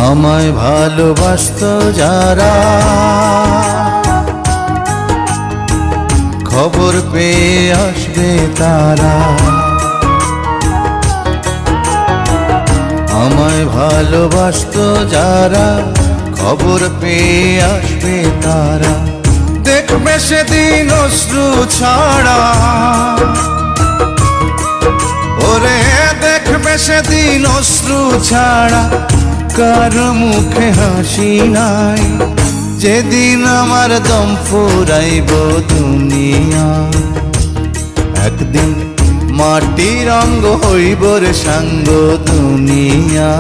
আমায় ভালোবাসতো যারা, খবর পেয়ে আসবে তারা। আমায় ভালোবাসতো যারা, খবর পেয়ে আসবে তারা। দেখবে সেদিন অশ্রু ছাড়া, ওরে দেখবে সেদিন অশ্রু ছাড়া কার মুখে হাসি নাই। যেদিন আমার দম ফুরাইব দুনিয়া, একদিন মাটির অঙ্গ হইব রে সাঙ্গ দুনিয়া।